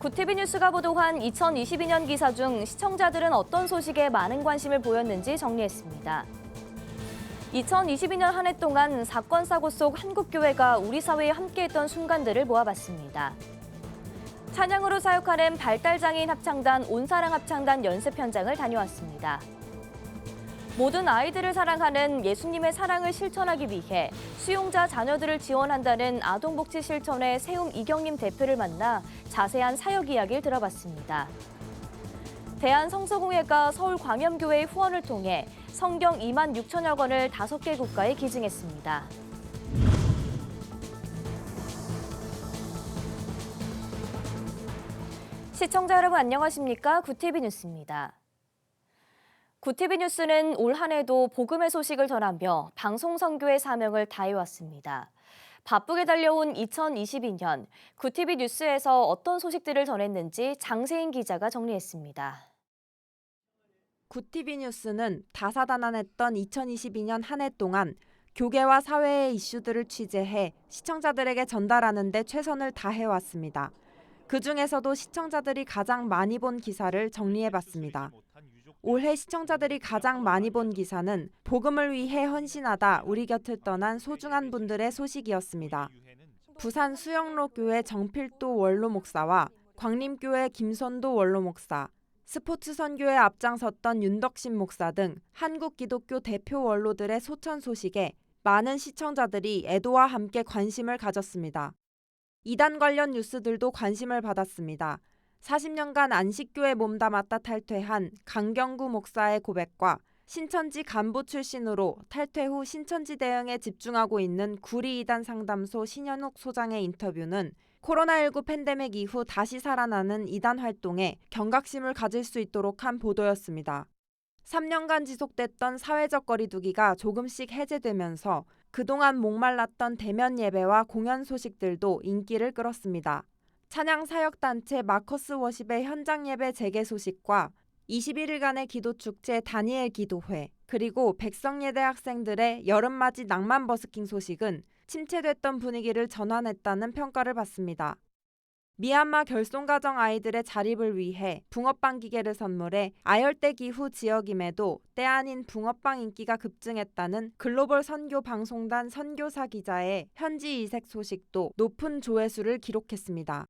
구티비 뉴스가 보도한 2022년 기사 중 시청자들은 어떤 소식에 많은 관심을 보였는지 정리했습니다. 2022년 한 해 동안 사건 사고 속 한국교회가 우리 사회에 함께했던 순간들을 모아봤습니다. 찬양으로 사역하는 발달장애인 합창단 온사랑 합창단 연습 현장을 다녀왔습니다. 모든 아이들을 사랑하는 예수님의 사랑을 실천하기 위해 수용자 자녀들을 지원한다는 아동복지실천회 세움 이경림 대표를 만나 자세한 사역 이야기를 들어봤습니다. 대한성서공회가 서울광염교회의 후원을 통해 성경 2만 6천여 권을 5개 국가에 기증했습니다. 시청자 여러분 안녕하십니까? 구티비 뉴스입니다. 구티비 뉴스는 올 한 해도 복음의 소식을 전하며 방송 선교의 사명을 다해왔습니다. 바쁘게 달려온 2022년 구티비 뉴스에서 어떤 소식들을 전했는지 장세인 기자가 정리했습니다. 구티비 뉴스는 다사다난했던 2022년 한 해 동안 교계와 사회의 이슈들을 취재해 시청자들에게 전달하는 데 최선을 다해왔습니다. 그중에서도 시청자들이 가장 많이 본 기사를 정리해봤습니다. 올해 시청자들이 가장 많이 본 기사는 복음을 위해 헌신하다 우리 곁을 떠난 소중한 분들의 소식이었습니다. 부산 수영로교회 정필도 원로 목사와 광림교회 김선도 원로 목사, 스포츠 선교에 앞장섰던 윤덕신 목사 등 한국 기독교 대표 원로들의 소천 소식에 많은 시청자들이 애도와 함께 관심을 가졌습니다. 이단 관련 뉴스들도 관심을 받았습니다. 40년간 안식교에 몸담았다 탈퇴한 강경구 목사의 고백과 신천지 간부 출신으로 탈퇴 후 신천지 대응에 집중하고 있는 구리이단 상담소 신현욱 소장의 인터뷰는 코로나19 팬데믹 이후 다시 살아나는 이단 활동에 경각심을 가질 수 있도록 한 보도였습니다. 3년간 지속됐던 사회적 거리두기가 조금씩 해제되면서 그동안 목말랐던 대면 예배와 공연 소식들도 인기를 끌었습니다. 찬양 사역단체 마커스 워십의 현장 예배 재개 소식과 21일간의 기도 축제 다니엘 기도회, 그리고 백성예대 학생들의 여름맞이 낭만 버스킹 소식은 침체됐던 분위기를 전환했다는 평가를 받습니다. 미얀마 결손가정 아이들의 자립을 위해 붕어빵 기계를 선물해 아열대 기후 지역임에도 때 아닌 붕어빵 인기가 급증했다는 글로벌 선교 방송단 선교사 기자의 현지 이색 소식도 높은 조회수를 기록했습니다.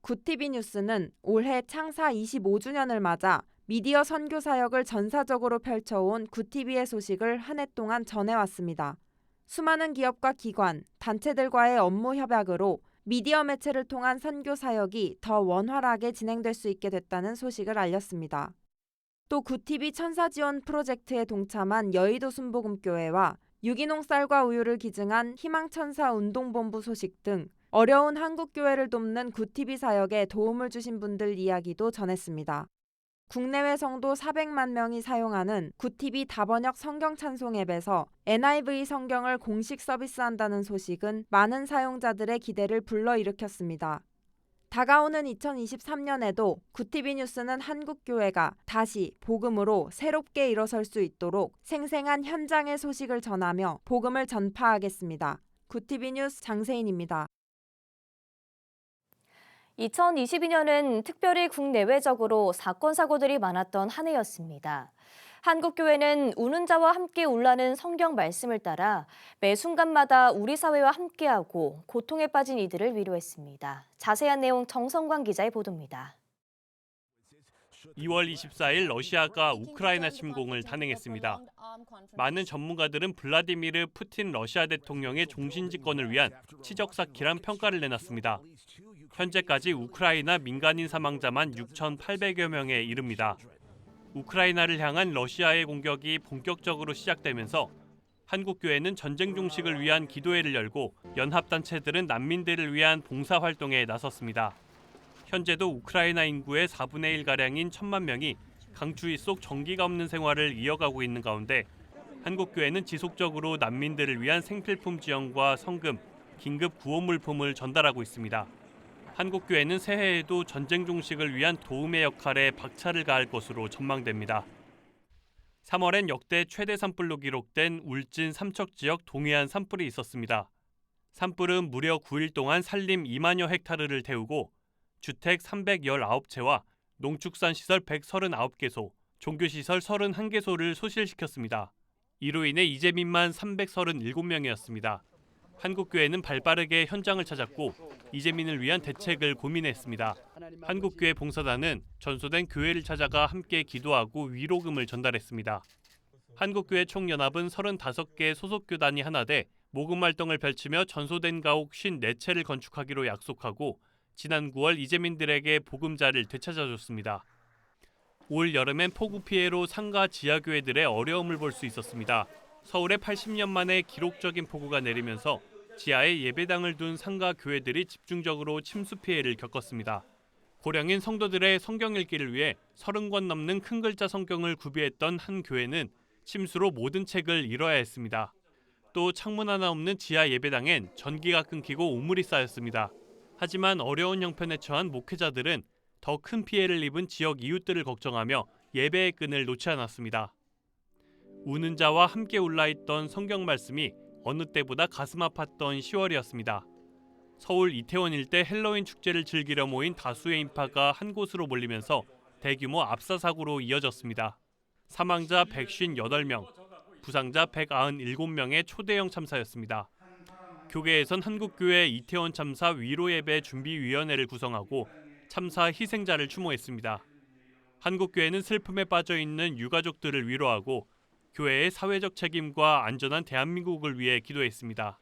구티비 뉴스는 올해 창사 25주년을 맞아 미디어 선교 사역을 전사적으로 펼쳐온 구티비의 소식을 한 해 동안 전해왔습니다. 수많은 기업과 기관, 단체들과의 업무 협약으로 미디어 매체를 통한 선교 사역이 더 원활하게 진행될 수 있게 됐다는 소식을 알렸습니다. 또 구티비 천사 지원 프로젝트에 동참한 여의도 순복음교회와 유기농 쌀과 우유를 기증한 희망천사 운동본부 소식 등 어려운 한국교회를 돕는 구티비 사역에 도움을 주신 분들 이야기도 전했습니다. 국내외 성도 400만 명이 사용하는 구티비 다번역 성경 찬송 앱에서 NIV 성경을 공식 서비스한다는 소식은 많은 사용자들의 기대를 불러일으켰습니다. 다가오는 2023년에도 구티비 뉴스는 한국교회가 다시 복음으로 새롭게 일어설 수 있도록 생생한 현장의 소식을 전하며 복음을 전파하겠습니다. 구티비 뉴스 장세인입니다. 2022년은 특별히 국내외적으로 사건, 사고들이 많았던 한 해였습니다. 한국교회는 우는 자와 함께 울라는 성경 말씀을 따라 매 순간마다 우리 사회와 함께하고 고통에 빠진 이들을 위로했습니다. 자세한 내용 정성광 기자의 보도입니다. 2월 24일 러시아가 우크라이나 침공을 단행했습니다. 많은 전문가들은 블라디미르 푸틴 러시아 대통령의 종신집권을 위한 치적사키란 평가를 내놨습니다. 현재까지 우크라이나 민간인 사망자만 6,800여 명에 이릅니다. 우크라이나를 향한 러시아의 공격이 본격적으로 시작되면서 한국교회는 전쟁 종식을 위한 기도회를 열고 연합단체들은 난민들을 위한 봉사활동에 나섰습니다. 현재도 우크라이나 인구의 4분의 1가량인 1,000만 명이 강추위 속 전기가 없는 생활을 이어가고 있는 가운데 한국교회는 지속적으로 난민들을 위한 생필품 지원과 성금, 긴급 구호 물품을 전달하고 있습니다. 한국교회는 새해에도 전쟁 종식을 위한 도움의 역할에 박차를 가할 것으로 전망됩니다. 3월엔 역대 최대 산불로 기록된 울진 삼척 지역 동해안 산불이 있었습니다. 산불은 무려 9일 동안 산림 2만여 헥타르를 태우고 주택 319채와 농축산시설 139개소, 종교시설 31개소를 소실시켰습니다. 이로 인해 이재민만 337명이었습니다. 한국교회는 발빠르게 현장을 찾았고 이재민을 위한 대책을 고민했습니다. 한국교회 봉사단은 전소된 교회를 찾아가 함께 기도하고 위로금을 전달했습니다. 한국교회 총연합은 35개 소속교단이 하나 돼 모금 활동을 펼치며 전소된 가옥 54채를 건축하기로 약속하고 지난 9월 이재민들에게 보금자를 되찾아줬습니다. 올 여름엔 폭우 피해로 상가 지하교회들의 어려움을 볼 수 있었습니다. 서울에 80년 만에 기록적인 폭우가 내리면서 지하에 예배당을 둔 상가 교회들이 집중적으로 침수 피해를 겪었습니다. 고령인 성도들의 성경 읽기를 위해 30권 넘는 큰 글자 성경을 구비했던 한 교회는 침수로 모든 책을 잃어야 했습니다. 또 창문 하나 없는 지하 예배당엔 전기가 끊기고 우물이 쌓였습니다. 하지만 어려운 형편에 처한 목회자들은 더 큰 피해를 입은 지역 이웃들을 걱정하며 예배의 끈을 놓지 않았습니다. 우는 자와 함께 올라있던 성경 말씀이 어느 때보다 가슴 아팠던 10월이었습니다. 서울 이태원 일대 헬로윈 축제를 즐기려 모인 다수의 인파가 한 곳으로 몰리면서 대규모 압사 사고로 이어졌습니다. 사망자 158명, 부상자 197명의 초대형 참사였습니다. 교계에선 한국교회 이태원 참사 위로예배 준비위원회를 구성하고 참사 희생자를 추모했습니다. 한국교회는 슬픔에 빠져있는 유가족들을 위로하고 교회의 사회적 책임과 안전한 대한민국을 위해 기도했습니다.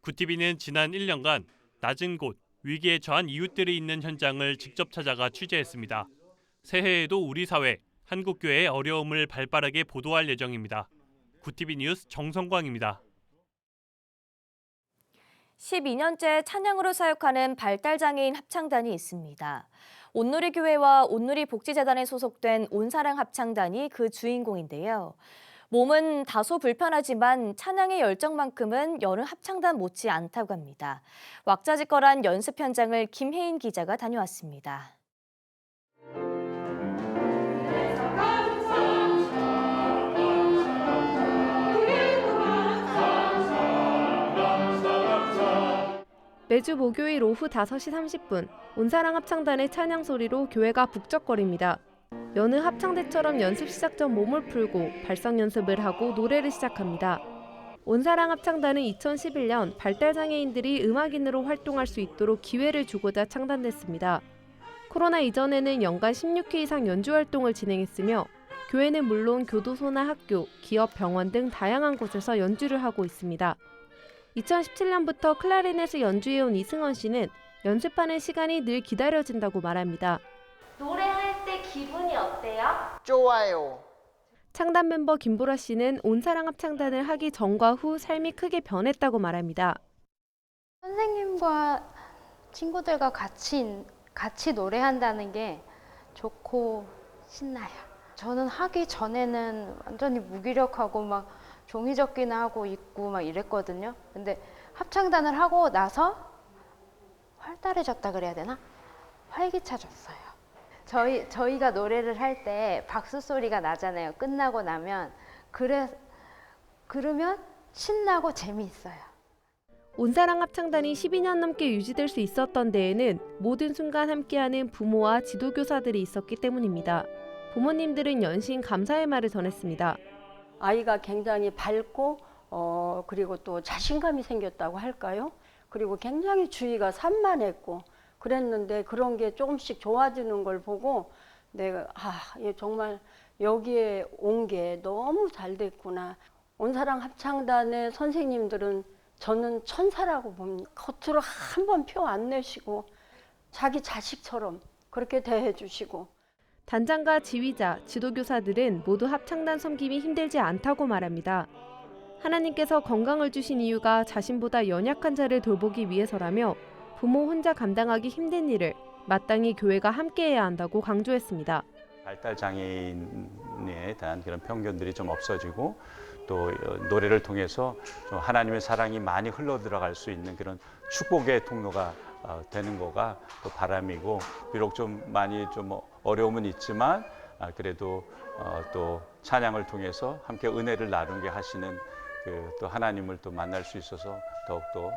구티비는 지난 1년간 낮은 곳, 위기에 처한 이웃들이 있는 현장을 직접 찾아가 취재했습니다. 새해에도 우리 사회, 한국교회의 어려움을 발빠르게 보도할 예정입니다. 구티비 뉴스 정성광입니다. 12년째 찬양으로 사역하는 발달장애인 합창단이 있습니다. 온누리교회와 온누리복지재단에 소속된 온사랑 합창단이 그 주인공인데요. 몸은 다소 불편하지만 찬양의 열정만큼은 여느 합창단 못지 않다고 합니다. 왁자지껄한 연습 현장을 김혜인 기자가 다녀왔습니다. 매주 목요일 오후 5시 30분, 온사랑 합창단의 찬양 소리로 교회가 북적거립니다. 여느 합창대처럼 연습 시작 전 몸을 풀고 발성 연습을 하고 노래를 시작합니다. 온사랑 합창단은 2011년 발달장애인들이 음악인으로 활동할 수 있도록 기회를 주고자 창단됐습니다. 코로나 이전에는 연간 16회 이상 연주 활동을 진행했으며 교회는 물론 교도소나 학교, 기업, 병원 등 다양한 곳에서 연주를 하고 있습니다. 2017년부터 클라리넷을 연주해온 이승원 씨는 연습하는 시간이 늘 기다려진다고 말합니다. 노래할 때 기분이 어때요? 좋아요. 창단 멤버 김보라 씨는 온사랑 합창단을 하기 전과 후 삶이 크게 변했다고 말합니다. 선생님과 친구들과 같이 노래한다는 게 좋고 신나요. 저는 하기 전에는 완전히 무기력하고 막 종이접기나 하고 있고 막 이랬거든요. 근데 합창단을 하고 나서 활달해졌다 그래야 되나? 활기차졌어요. 저희가 노래를 할 때 박수 소리가 나잖아요. 끝나고 나면 그러면 신나고 재미있어요. 온사랑 합창단이 12년 넘게 유지될 수 있었던 데에는 모든 순간 함께하는 부모와 지도교사들이 있었기 때문입니다. 부모님들은 연신 감사의 말을 전했습니다. 아이가 굉장히 밝고 그리고 또 자신감이 생겼다고 할까요? 그리고 굉장히 주의가 산만했고 그랬는데 그런 게 조금씩 좋아지는 걸 보고 내가 정말 여기에 온 게 너무 잘 됐구나. 온사랑 합창단의 선생님들은 저는 천사라고 봅니다. 겉으로 한 번 표 안 내시고 자기 자식처럼 그렇게 대해주시고. 단장과 지휘자, 지도교사들은 모두 합창단 섬김이 힘들지 않다고 말합니다. 하나님께서 건강을 주신 이유가 자신보다 연약한 자를 돌보기 위해서라며 부모 혼자 감당하기 힘든 일을 마땅히 교회가 함께해야 한다고 강조했습니다. 발달장애인에 대한 그런 편견들이 좀 없어지고 또 노래를 통해서 좀 하나님의 사랑이 많이 흘러들어갈 수 있는 그런 축복의 통로가 되는 거가 또 바람이고 비록 좀 많이 좀 어려움은 있지만 그래도 또 찬양을 통해서 함께 은혜를 나누게 하시는 또 하나님을 또 만날 수 있어서 더욱더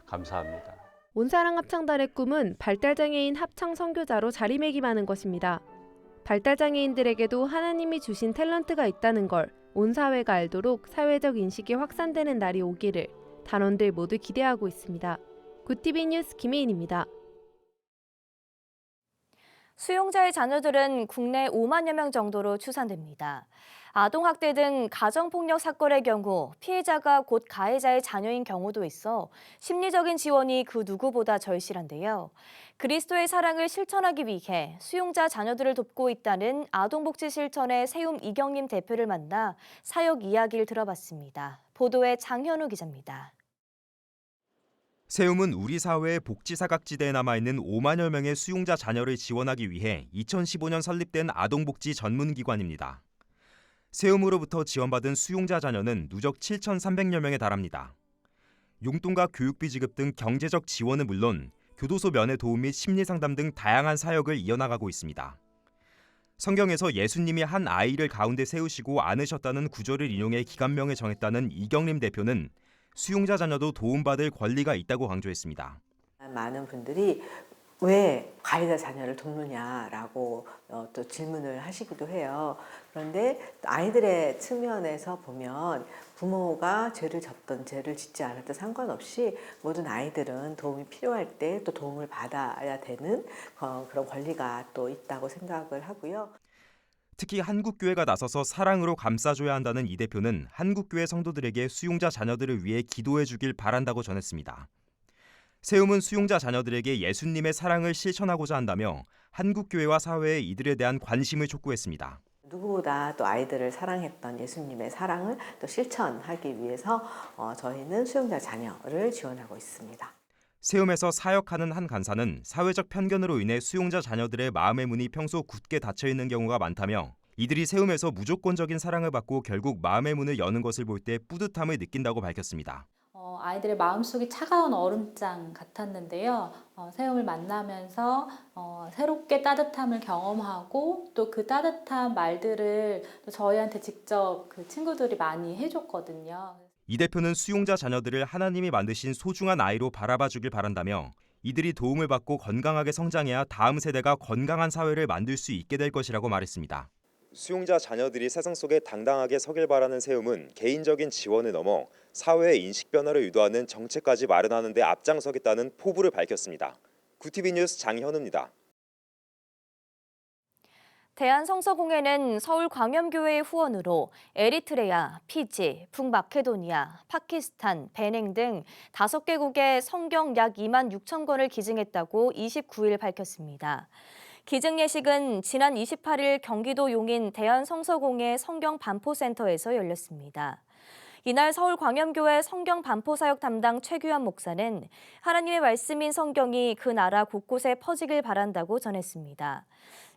감사합니다. 온사랑 합창단의 꿈은 발달장애인 합창 선교자로 자리매김하는 것입니다. 발달장애인들에게도 하나님이 주신 탤런트가 있다는 걸 온 사회가 알도록 사회적 인식이 확산되는 날이 오기를 단원들 모두 기대하고 있습니다. 굿TV 뉴스 김혜인입니다. 수용자의 자녀들은 국내 5만여 명 정도로 추산됩니다. 아동학대 등 가정폭력 사건의 경우 피해자가 곧 가해자의 자녀인 경우도 있어 심리적인 지원이 그 누구보다 절실한데요. 그리스도의 사랑을 실천하기 위해 수용자 자녀들을 돕고 있다는 아동복지실천의 세움 이경림 대표를 만나 사역 이야기를 들어봤습니다. 보도에 장현우 기자입니다. 세움은 우리 사회의 복지 사각지대에 남아있는 5만여 명의 수용자 자녀를 지원하기 위해 2015년 설립된 아동복지 전문기관입니다. 세움으로부터 지원받은 수용자 자녀는 누적 7,300여 명에 달합니다. 용돈과 교육비 지급 등 경제적 지원은 물론 교도소 면회 도움 및 심리상담 등 다양한 사역을 이어나가고 있습니다. 성경에서 예수님이 한 아이를 가운데 세우시고 안으셨다는 구절을 인용해 기간명에 정했다는 이경림 대표는 수용자 자녀도 도움받을 권리가 있다고 강조했습니다. 많은 분들이 왜 가해자 자녀를 돕느냐라고 또 질문을 하시기도 해요. 그런데 아이들의 측면에서 보면 부모가 죄를 졌든 죄를 짓지 않았든 상관없이 모든 아이들은 도움이 필요할 때 또 도움을 받아야 되는 그런 권리가 또 있다고 생각을 하고요. 특히 한국교회가 나서서 사랑으로 감싸줘야 한다는 이 대표는 한국교회 성도들에게 수용자 자녀들을 위해 기도해 주길 바란다고 전했습니다. 세움은 수용자 자녀들에게 예수님의 사랑을 실천하고자 한다며 한국교회와 사회에 이들에 대한 관심을 촉구했습니다. 누구보다 또 아이들을 사랑했던 예수님의 사랑을 또 실천하기 위해서 저희는 수용자 자녀를 지원하고 있습니다. 세움에서 사역하는 한 간사는 사회적 편견으로 인해 수용자 자녀들의 마음의 문이 평소 굳게 닫혀 있는 경우가 많다며 이들이 세움에서 무조건적인 사랑을 받고 결국 마음의 문을 여는 것을 볼 때 뿌듯함을 느낀다고 밝혔습니다. 아이들의 마음속이 차가운 얼음장 같았는데요. 세움을 만나면서 새롭게 따뜻함을 경험하고 또 그 따뜻한 말들을 또 저희한테 직접 그 친구들이 많이 해줬거든요. 이 대표는 수용자 자녀들을 하나님이 만드신 소중한 아이로 바라봐 주길 바란다며 이들이 도움을 받고 건강하게 성장해야 다음 세대가 건강한 사회를 만들 수 있게 될 것이라고 말했습니다. 수용자 자녀들이 세상 속에 당당하게 서길 바라는 세움은 개인적인 지원을 넘어 사회의 인식 변화를 유도하는 정책까지 마련하는 데 앞장서겠다는 포부를 밝혔습니다. 굿TV 뉴스 장현우입니다. 대한성서공회는 서울광염교회의 후원으로 에리트레아, 피지, 북마케도니아, 파키스탄, 베냉 등 5개국에 성경 약 2만 6천 권을 기증했다고 29일 밝혔습니다. 기증 예식은 지난 28일 경기도 용인 대한성서공회 성경반포센터에서 열렸습니다. 이날 서울광염교회 성경반포사역 담당 최규환 목사는 하나님의 말씀인 성경이 그 나라 곳곳에 퍼지길 바란다고 전했습니다.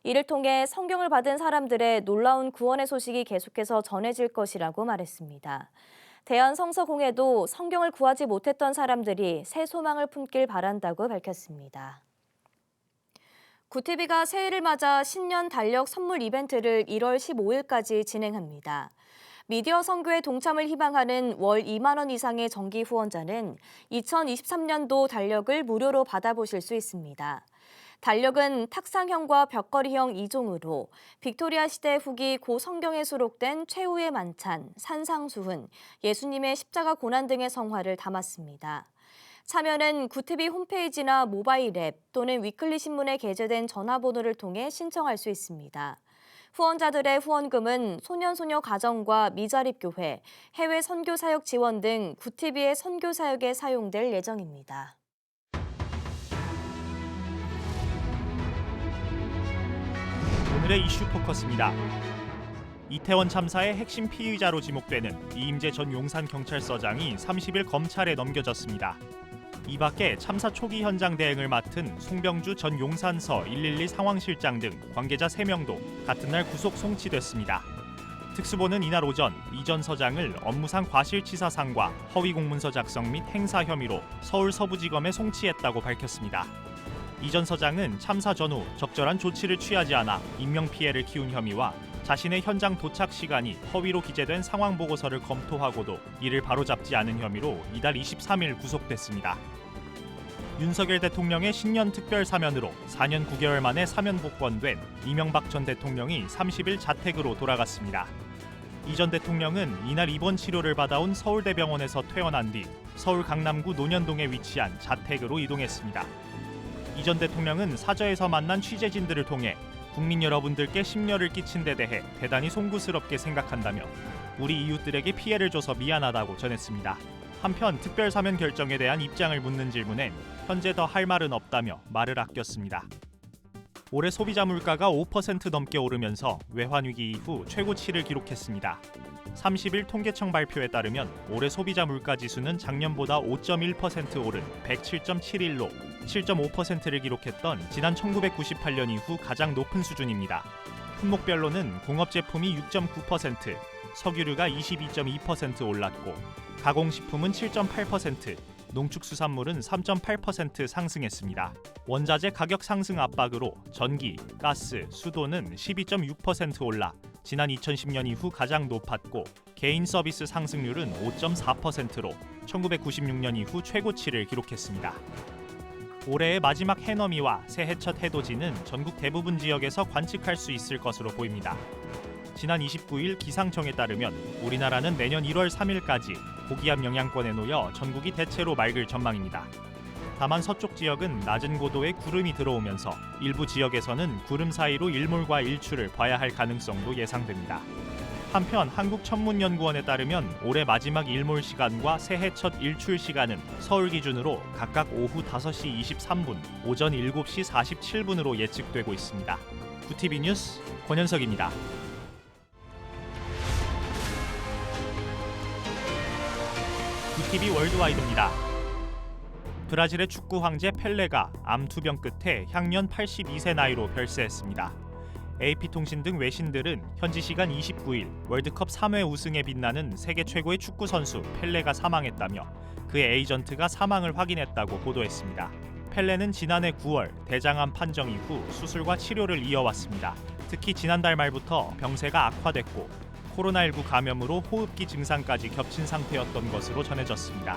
이를 통해 성경을 받은 사람들의 놀라운 구원의 소식이 계속해서 전해질 것이라고 말했습니다. 대한성서공회도 성경을 구하지 못했던 사람들이 새 소망을 품길 바란다고 밝혔습니다. 굿TV가 새해를 맞아 신년 달력 선물 이벤트를 1월 15일까지 진행합니다. 미디어 선교에 동참을 희망하는 월 2만 원 이상의 정기 후원자는 2023년도 달력을 무료로 받아보실 수 있습니다. 달력은 탁상형과 벽걸이형 2종으로 빅토리아 시대 후기 고 성경에 수록된 최후의 만찬, 산상수훈, 예수님의 십자가 고난 등의 성화를 담았습니다. 참여는 굿TV 홈페이지나 모바일 앱 또는 위클리 신문에 게재된 전화번호를 통해 신청할 수 있습니다. 후원자들의 후원금은 소년소녀 가정과 미자립교회, 해외 선교사역 지원 등 굿TV의 선교사역에 사용될 예정입니다. 오늘의 이슈 포커스입니다. 이태원 참사의 핵심 피의자로 지목되는 이임재 전 용산경찰서장이 30일 검찰에 넘겨졌습니다. 이 밖에 참사 초기 현장 대응을 맡은 송병주 전 용산서 112 상황실장 등 관계자 3명도 같은 날 구속 송치됐습니다. 특수본은 이날 오전 이 전 서장을 업무상 과실치사상과 허위공문서 작성 및 행사 혐의로 서울 서부지검에 송치했다고 밝혔습니다. 이 전 서장은 참사 전후 적절한 조치를 취하지 않아 인명피해를 키운 혐의와 자신의 현장 도착 시간이 허위로 기재된 상황보고서를 검토하고도 이를 바로잡지 않은 혐의로 이달 23일 구속됐습니다. 윤석열 대통령의 신년 특별 사면으로 4년 9개월 만에 사면 복권된 이명박 전 대통령이 30일 자택으로 돌아갔습니다. 이 전 대통령은 이날 입원 치료를 받아온 서울대병원에서 퇴원한 뒤 서울 강남구 논현동에 위치한 자택으로 이동했습니다. 이 전 대통령은 사저에서 만난 취재진들을 통해 국민 여러분들께 심려를 끼친 데 대해 대단히 송구스럽게 생각한다며 우리 이웃들에게 피해를 줘서 미안하다고 전했습니다. 한편 특별 사면 결정에 대한 입장을 묻는 질문엔 현재 더 할 말은 없다며 말을 아꼈습니다. 올해 소비자 물가가 5% 넘게 오르면서 외환위기 이후 최고치를 기록했습니다. 30일 통계청 발표에 따르면 올해 소비자 물가 지수는 작년보다 5.1% 오른 107.71로 7.5%를 기록했던 지난 1998년 이후 가장 높은 수준입니다. 품목별로는 공업제품이 6.9%, 석유류가 22.2% 올랐고 가공식품은 7.8%, 농축수산물은 3.8% 상승했습니다. 원자재 가격 상승 압박으로 전기, 가스, 수도는 12.6% 올라 지난 2010년 이후 가장 높았고 개인 서비스 상승률은 5.4%로 1996년 이후 최고치를 기록했습니다. 올해의 마지막 해넘이와 새해 첫 해돋이는 전국 대부분 지역에서 관측할 수 있을 것으로 보입니다. 지난 29일 기상청에 따르면 우리나라는 내년 1월 3일까지 고기압 영향권에 놓여 전국이 대체로 맑을 전망입니다. 다만 서쪽 지역은 낮은 고도의 구름이 들어오면서 일부 지역에서는 구름 사이로 일몰과 일출을 봐야 할 가능성도 예상됩니다. 한편 한국천문연구원에 따르면 올해 마지막 일몰 시간과 새해 첫 일출 시간은 서울 기준으로 각각 오후 5시 23분, 오전 7시 47분으로 예측되고 있습니다. 구티비 뉴스 권현석입니다. 구티비 월드와이드입니다. 브라질의 축구 황제 펠레가 암 투병 끝에 향년 82세 나이로 별세했습니다. AP통신 등 외신들은 현지 시간 29일 월드컵 3회 우승에 빛나는 세계 최고의 축구 선수 펠레가 사망했다며 그의 에이전트가 사망을 확인했다고 보도했습니다. 펠레는 지난해 9월 대장암 판정 이후 수술과 치료를 이어왔습니다. 특히 지난달 말부터 병세가 악화됐고 코로나19 감염으로 호흡기 증상까지 겹친 상태였던 것으로 전해졌습니다.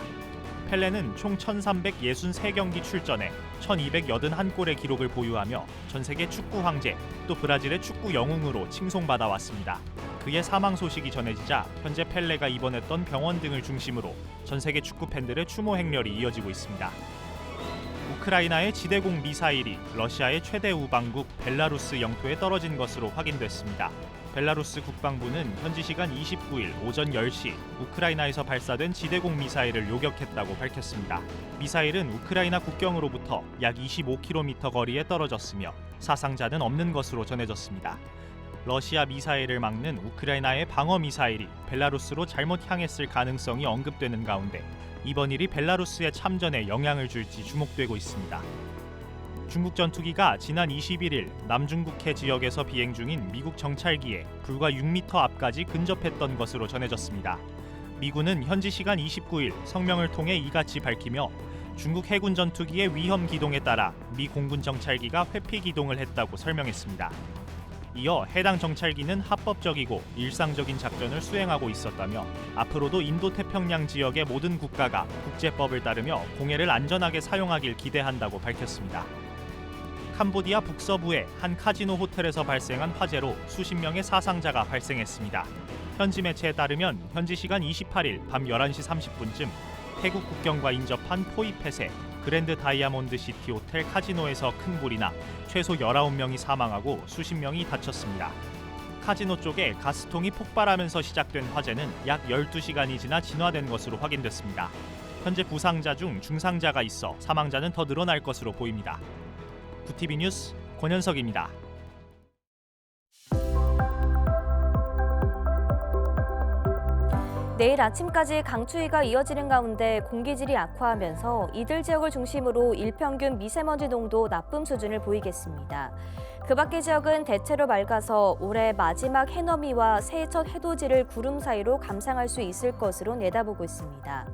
펠레는 총 1363경기 출전해 1281골의 기록을 보유하며 전세계 축구 황제 또 브라질의 축구 영웅으로 칭송받아왔습니다. 그의 사망 소식이 전해지자 현재 펠레가 입원했던 병원 등을 중심으로 전세계 축구 팬들의 추모 행렬이 이어지고 있습니다. 우크라이나의 지대공 미사일이 러시아의 최대 우방국 벨라루스 영토에 떨어진 것으로 확인됐습니다. 벨라루스 국방부는 현지 시간 29일 오전 10시 우크라이나에서 발사된 지대공 미사일을 요격했다고 밝혔습니다. 미사일은 우크라이나 국경으로부터 약 25km 거리에 떨어졌으며 사상자는 없는 것으로 전해졌습니다. 러시아 미사일을 막는 우크라이나의 방어 미사일이 벨라루스로 잘못 향했을 가능성이 언급되는 가운데 이번 일이 벨라루스의 참전에 영향을 줄지 주목되고 있습니다. 중국 전투기가 지난 21일 남중국해 지역에서 비행 중인 미국 정찰기에 불과 6m 앞까지 근접했던 것으로 전해졌습니다. 미군은 현지 시간 29일 성명을 통해 이같이 밝히며 중국 해군 전투기의 위험 기동에 따라 미 공군 정찰기가 회피 기동을 했다고 설명했습니다. 이어 해당 정찰기는 합법적이고 일상적인 작전을 수행하고 있었다며 앞으로도 인도태평양 지역의 모든 국가가 국제법을 따르며 공해를 안전하게 사용하길 기대한다고 밝혔습니다. 캄보디아 북서부의 한 카지노 호텔에서 발생한 화재로 수십 명의 사상자가 발생했습니다. 현지 매체에 따르면 현지 시간 28일 밤 11시 30분쯤 태국 국경과 인접한 포이펫의 그랜드 다이아몬드 시티 호텔 카지노에서 큰 불이 나 최소 19명이 사망하고 수십 명이 다쳤습니다. 카지노 쪽에 가스통이 폭발하면서 시작된 화재는 약 12시간이 지나 진화된 것으로 확인됐습니다. 현재 부상자 중 중상자가 있어 사망자는 더 늘어날 것으로 보입니다. 구티비 뉴스 권현석입니다. 내일 아침까지 강추위가 이어지는 가운데 공기질이 악화하면서 이들 지역을 중심으로 일평균 미세먼지 농도 나쁨 수준을 보이겠습니다. 그 밖의 지역은 대체로 맑아서 올해 마지막 해넘이와 새해 첫 해돋이를 구름 사이로 감상할 수 있을 것으로 내다보고 있습니다.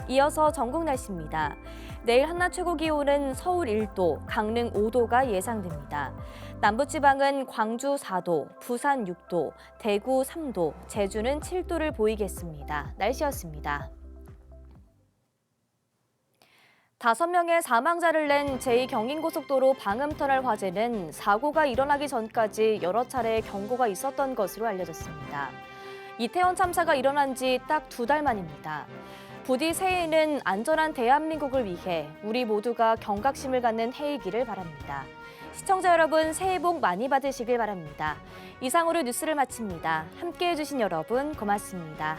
이어서 전국 날씨입니다. 내일 한낮 최고 기온은 서울 1도, 강릉 5도가 예상됩니다. 남부지방은 광주 4도, 부산 6도, 대구 3도, 제주는 7도를 보이겠습니다. 날씨였습니다. 5명의 사망자를 낸 제2경인고속도로 방음터널 화재는 사고가 일어나기 전까지 여러 차례 경고가 있었던 것으로 알려졌습니다. 이태원 참사가 일어난 지 딱 2달 만입니다. 부디 새해에는 안전한 대한민국을 위해 우리 모두가 경각심을 갖는 해이기를 바랍니다. 시청자 여러분, 새해 복 많이 받으시길 바랍니다. 이상으로 뉴스를 마칩니다. 함께해 주신 여러분 고맙습니다.